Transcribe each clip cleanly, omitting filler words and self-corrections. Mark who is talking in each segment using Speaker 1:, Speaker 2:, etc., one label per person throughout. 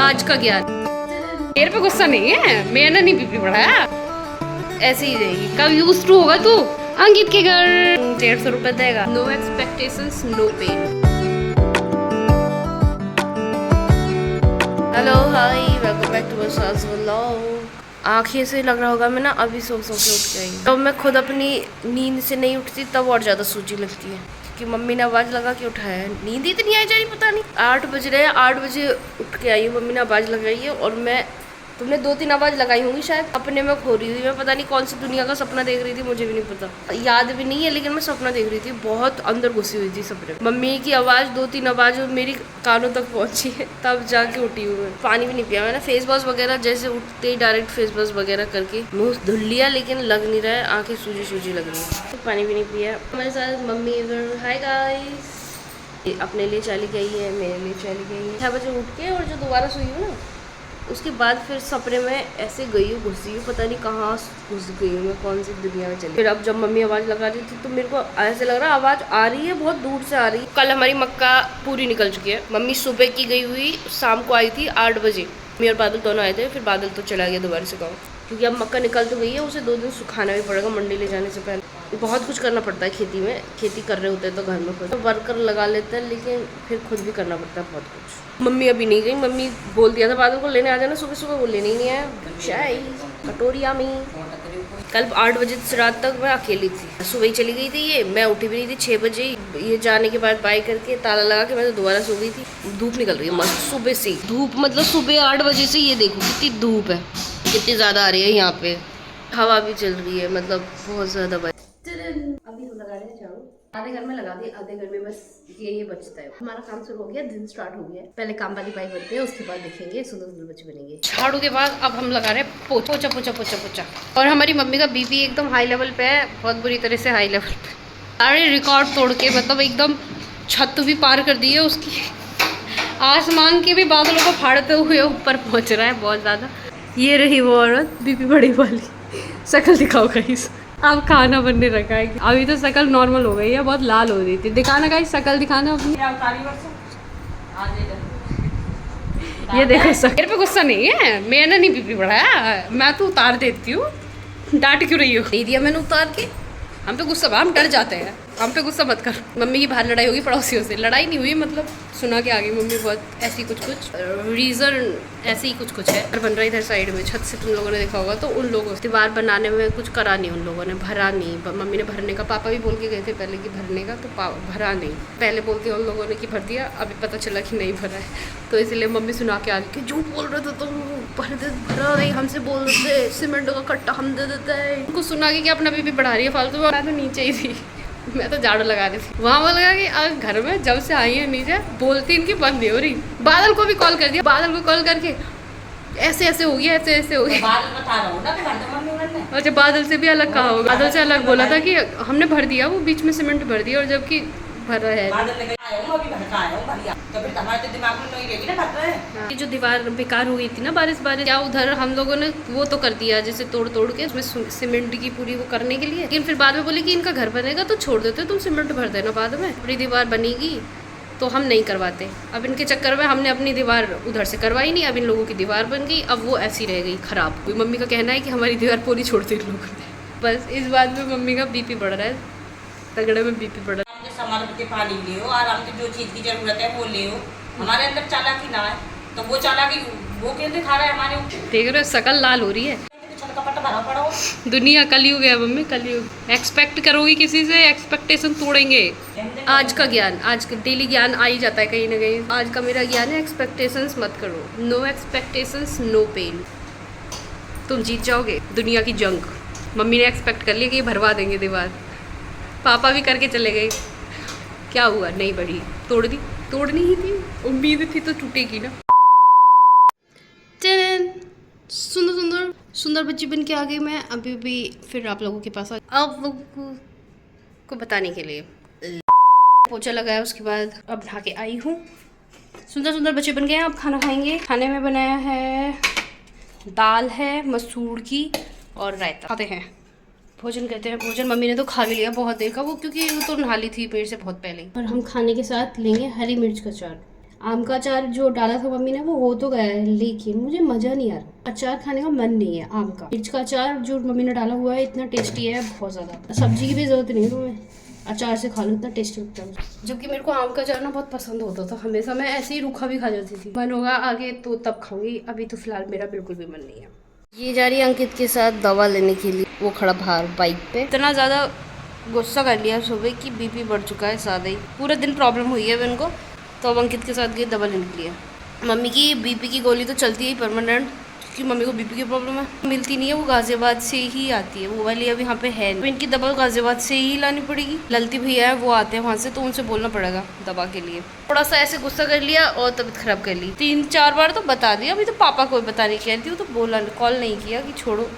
Speaker 1: आज का ज्ञान। मेरे पे गुस्सा नहीं है, मैंने नहीं बीपी बढ़ाया, ऐसे ही रहेगी। कब यूज टू होगा तू? अंकित के घर 150 रुपए देगा। No expectations no pain. Hello hi, welcome back to वर्सास व्लॉग। आँखें से लग रहा होगा मैं ना अभी सो के उठ के आई। जब मैं खुद अपनी नींद से नहीं उठती तब और ज़्यादा सूजी लगती है कि मम्मी ने आवाज़ लगा के उठाया। नींद इतनी आई जा रही पता नहीं। 8 बज रहे हैं, 8 बजे उठ के आई हूँ। मम्मी ने आवाज़ लगाई है और मैं, तुमने 2-3 आवाज़ लगाई होंगी शायद, अपने में खो रही थी। मैं पता नहीं कौन सी दुनिया का सपना देख रही थी, मुझे भी नहीं पता, याद भी नहीं है, लेकिन मैं सपना देख रही थी। बहुत अंदर घुसी हुई थी सपने। मम्मी की आवाज़ 2-3 आवाज़ मेरी कानों तक पहुंची है, तब जाके उठी हूँ मैं। पानी भी नहीं पिया मैंने। फेस वॉश वगैरह जैसे उठते ही डायरेक्ट फेस वॉश वगैरह करके मुँह धुल लिया, लेकिन लग नहीं रहा है, आँखें सूजी लग रही है। तो पानी भी नहीं पिया। हमारे साथ मम्मी इधर, हाय गाइस, अपने लिए चली गई है, मेरे लिए चली गई है 6 बजे उठ के। और जो दोबारा सोई हूँ ना, उसके बाद फिर सपने में ऐसे गई हूँ, घुसी हूँ, पता नहीं कहाँ घुस गई हूँ मैं, कौन सी दुनिया में चली। फिर अब जब मम्मी आवाज़ लगा रही थी तो मेरे को ऐसे लग रहा है आवाज़ आ रही है, बहुत दूर से आ रही है। कल हमारी मक्का पूरी निकल चुकी है। मम्मी सुबह की गई हुई, शाम को आई थी 8 बजे। मम्मी और बादल दोनों आए थे, फिर बादल तो चला गया दोबारा से गाँव, क्योंकि अब मक्का निकल तो गई है, उसे 2 दिन सुखाना भी पड़ेगा मंडी ले जाने से पहले। बहुत कुछ करना पड़ता है खेती में। खेती कर रहे होते हैं तो घर में खुद वर्कर लगा लेते हैं, लेकिन फिर खुद भी करना पड़ता है बहुत कुछ। मम्मी अभी नहीं गई। मम्मी बोल दिया था बादल को लेने आ जाना सुबह सुबह, वो लेने ही नहीं आया। चाय कटोरिया में कल 8 बजे से रात तक मैं अकेली थी। सुबह ही चली गई थी ये, मैं उठी भी नहीं थी 6 बजे। ये जाने के बाद बाय करके ताला लगा के मैं तो दोबारा सो गई थी। धूप निकल रही है मस्त सुबह से। धूप मतलब सुबह 8 बजे से ये देखो कितनी धूप है, कितनी ज़्यादा आ रही है। यहाँ पे हवा भी चल रही है, मतलब बहुत ज़्यादा। अभी तो लगा रहे हैं झाड़ू, आधे घर में लगा दिए, आधे घर में बस ये बचता है। हमारा काम शुरू हो गया, दिन स्टार्ट हो गया। पहले काम वाली बाई बनते हैं, उसके बाद देखेंगे सुंदर बच्चे बनेंगे। झाड़ू के बाद अब हम लगा रहे हैं पोछा पोछा पोछा पोछा। और हमारी मम्मी का बीपी एकदम हाई लेवल पे है, बहुत बुरी तरह से हाई लेवल पे। सारे रिकॉर्ड तोड़ के, मतलब एकदम छत भी पार कर दी है उसकी। आसमान के भी बादलों को फाड़ते हुए ऊपर पहुँच रहा है बहुत ज़्यादा। ये रही वो औरत बीपी बड़ी वाली। शक्ल दिखाओ गाइस। अब खाना बनने रखा है। अभी तो शक्ल नॉर्मल हो गई है, बहुत लाल हो रही थी। दिखाना गाइस, शक्ल दिखाना अपनी। ये देखो शक्ल। मेरे पे गुस्सा नहीं है, मैंने नहीं बीपी बढ़ाया, मैं तो उतार देती हूँ। डांट क्यों रही हो? नहीं दिया मैंने उतार के। हम पे गुस्सा, हम डर जाते हैं, हम पे गुस्सा मत कर। मम्मी की बाहर लड़ाई होगी पड़ोसियों से। लड़ाई नहीं हुई, मतलब सुना के आ गई मम्मी बहुत ऐसी कुछ रीज़न, ऐसे ही कुछ है। घर बन रहा है इधर साइड में, छत से तुम लोगों ने देखा होगा। तो उन लोगों से दीवार बनाने में कुछ करा नहीं, उन लोगों ने भरा नहीं। मम्मी ने भरने का, पापा भी बोल के गए थे पहले कि भरने का, तो भरा नहीं। पहले बोल के उन लोगों ने कि भर दिया, अभी पता चला कि नहीं भरा है। तो इसलिए मम्मी सुना के आ गई कि झूठ बोल रहे थे तुम, भरा नहीं, हमसे बोल रहे सीमेंट का कट्टा हम दे देते हैं। उनको सुना के कि अपना बीपी बढ़ा रही है फालतू में। मैं तो नीचे ही थी, मैं तो झाड़ू लगा रही थी। वहाँ वो लगा कि घर में जब से आई है नीचे बोलती इनकी बंद नहीं हो रही। बादल को भी कॉल कर दिया, बादल को कॉल करके ऐसे ऐसे हो गया, ऐसे ऐसे हो गया। अच्छा, बादल से भी अलग कहा होगा। बादल से अलग बोला था कि हमने भर दिया, वो बीच में सीमेंट भर दिया, और जबकि भरा है। ये जो दीवार बेकार हो गई थी ना बारिश क्या उधर हम लोगों ने वो तो कर दिया, जैसे तोड़ के उसमें सीमेंट की पूरी वो करने के लिए। लेकिन फिर बाद में बोले कि इनका घर बनेगा तो छोड़ देते, तुम सीमेंट भर देना, बाद में पूरी दीवार बनेगी तो हम नहीं करवाते। अब इनके चक्कर में हमने अपनी दीवार उधर से करवाई नहीं, अब इन लोगों की दीवार बन गई, अब वो ऐसी रह गई खराब। मम्मी का कहना है कि हमारी दीवार पूरी छोड़ दी लोगों ने। बस इस बात में मम्मी का बीपी बढ़ रहा है, तगड़े में बीपी बढ़ रहा है।
Speaker 2: सामान के पानी ले हो, आराम से जो चीज़ की जरूरत है वो ले हो। हमारे अंदर चालाकी ना है, तो वो चालाकी वो केंद्र खा रहा है हमारे ऊपर।
Speaker 1: देख रहे हो शक्ल लाल हो रही है। दुनिया कलयुग है मम्मी, कलयुग। एक्सपेक्ट करोगी किसी से, एक्सपेक्टेशन तोड़ेंगे। आज का ज्ञान, आज का डेली ज्ञान आ ही जाता है कहीं ना कहीं। आज का मेरा ज्ञान है एक्सपेक्टेशंस मत करो। No expectations no pain. तुम जीत जाओगे दुनिया की जंग। मम्मी ने एक्सपेक्ट कर लिया कि भरवा देंगे दीवार, पापा भी करके चले गए। क्या हुआ, नहीं बढ़ी, तोड़ दी। तोड़नी ही थी, उम्मीद थी तो टूटेगी ना। सुंदर बच्ची बन के आ गई मैं। अभी भी फिर आप लोगों के पास आप लोगों को बताने के लिए पोछा लगाया, उसके बाद अब नहा के आई हूँ। सुंदर बच्चे बन गए हैं। अब खाना खाएंगे। खाने में बनाया है दाल है मसूर की और रायता। खाते हैं, भोजन कहते हैं। भोजन मम्मी ने तो खा भी लिया बहुत देर का, वो क्योंकि वो तो नहा ली थी पेट से बहुत पहले। और हम खाने के साथ लेंगे हरी मिर्च का चाट।
Speaker 3: आम का अचार जो डाला था मम्मी ने वो हो तो गया है, लेकिन मुझे मजा नहीं आ रहा। अचार खाने का मन नहीं है आम का। मिर्च का अचार जो मम्मी ने डाला हुआ है इतना टेस्टी है, बहुत ज्यादा। सब्जी की भी जरूरत नहीं है तुम्हें, अचार से खा लो, इतना टेस्टी लगता है। जबकि मेरे को आम का अचार ना बहुत पसंद होता था हमेशा, मैं ऐसे ही रूखा भी खा जाती थी। मन होगा आगे तो तब खाऊंगी, अभी तो फिलहाल मेरा बिल्कुल भी मन नहीं है।
Speaker 1: ये जा रही है अंकित के साथ दवा लेने के लिए, वो खड़ा बाहर बाइक पे। इतना ज़्यादा गुस्सा कर लिया सुबह कि बीपी बढ़ चुका है ज़्यादा ही, पूरे दिन प्रॉब्लम हुई है इनको, तो अब अंकित के साथ गई दवा लेने के लिए। मम्मी की बीपी की गोली तो चलती है परमानेंट, क्योंकि मम्मी को बीपी की प्रॉब्लम है, मिलती नहीं है, वो गाजियाबाद से ही आती है, वो वाली अब यहाँ पे है। तो इनकी दवा गाजियाबाद से ही लानी पड़ेगी। ललती भैया है वो आते हैं वहाँ से, तो उनसे बोलना पड़ेगा दवा के लिए। थोड़ा सा ऐसे गुस्सा कर लिया और तबीयत खराब कर ली। 3-4 बार तो बता दिया, अभी तो पापा को बताने की कहती हूँ, तो बोला कॉल नहीं किया कि छोड़ो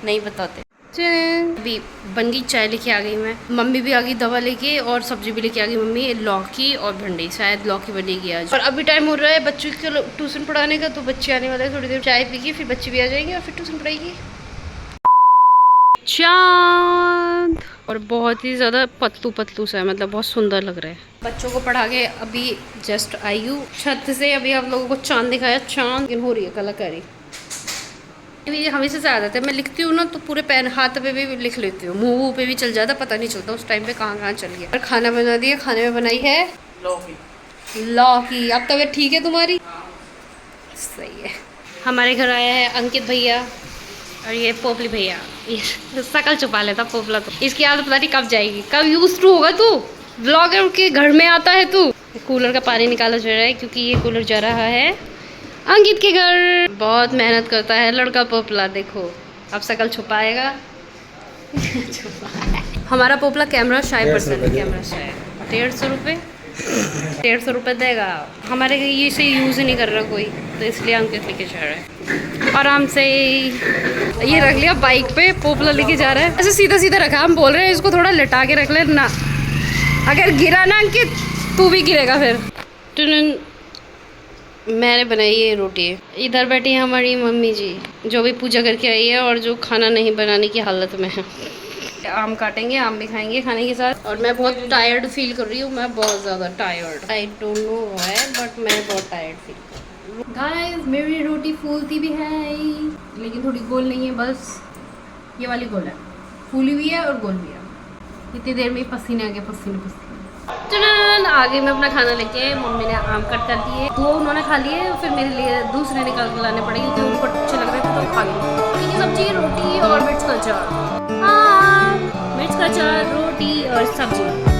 Speaker 1: नहीं बताते। अभी बन गई चाय, लेके आ गई मैं। मम्मी भी आ गई दवा लेके, और सब्जी भी लेके आ गई मम्मी, लौकी और भिंडी, शायद लौकी बनेगी आज। और अभी टाइम हो रहा है बच्चों को ट्यूशन पढ़ाने का, तो बच्चे आने वाले हैं थोड़ी देर, चाय पीगी फिर बच्चे भी आ जाएंगे और फिर ट्यूशन पढ़ाएगी। चांद और बहुत ही ज़्यादा पतलू पतलू सा है, मतलब बहुत सुंदर लग रहा है। बच्चों को पढ़ा के अभी जस्ट आई हूँ छत से। अभी आप लोगों को चांद दिखाया, चांद लेकिन हो रही है कलाकारी। ये हमेशा से आदत है, मैं लिखती हूँ ना तो पूरे पैन हाथ पे भी लिख लेती हूँ, मुंह पे भी चल जाता, पता नहीं चलता उस टाइम पे कहाँ कहाँ चल गया। और खाना बना दिया, खाने में बनाई है लौकी। अब तबीयत ठीक है तुम्हारी? सही है। हमारे घर आया है अंकित भैया और ये पोपली भैया, ये शकल छुपा लेता पोपला, तो इसकी आदत पता नहीं कब जाएगी, कब यूज टू होगा तू, ब्लॉगर के घर में आता है तू। कूलर का पानी निकाला जा रहा है क्योंकि ये कूलर जा रहा है अंकित के घर। बहुत मेहनत करता है लड़का पोपला, देखो अब शकल छुपाएगा। हमारा पोपला कैमरा शाय पर्सन है, कैमरा शाय। 150 रुपये 150 रुपये देगा। हमारे ये से यूज़ ही नहीं कर रहा कोई, तो इसलिए अंकित लेके जा रहा है आराम से। ये रख लिया बाइक पे, पोपला लेके जा रहा है। ऐसे सीधा सीधा रखा, हम बोल रहे हैं इसको थोड़ा लटा के रख ले ना, अगर गिरा ना अंकित तू भी गिरेगा फिर। मैंने बनाई ये रोटी। इधर बैठी है हमारी मम्मी जी, जो भी पूजा करके आई है और जो खाना नहीं बनाने की हालत में है। आम काटेंगे, आम भी खाएंगे खाने के साथ। और मैं बहुत टायर्ड फील कर रही हूँ, मैं बहुत ज़्यादा tired, I don't know why, but मैं बहुत टायर्ड फील कर रही हूँ। गाइस मेरी रोटी फूलती भी है लेकिन थोड़ी गोल नहीं है, बस ये वाली गोल है, फूली हुई है और गोल भी है। इतनी देर में पसीने आ गए, पसीने। चलन आगे मैं अपना खाना लेके, मम्मी ने आम कट कर दिए, 2 उन्होंने खा लिए, फिर मेरे लिए दूसरे निकाल के लाने पड़ेंगे क्योंकि उनको अच्छे लग रहे थे तो खा लिए। सब्जी, रोटी और मिर्च का अचार। हाँ, मिर्च का अचार, रोटी और सब्जी।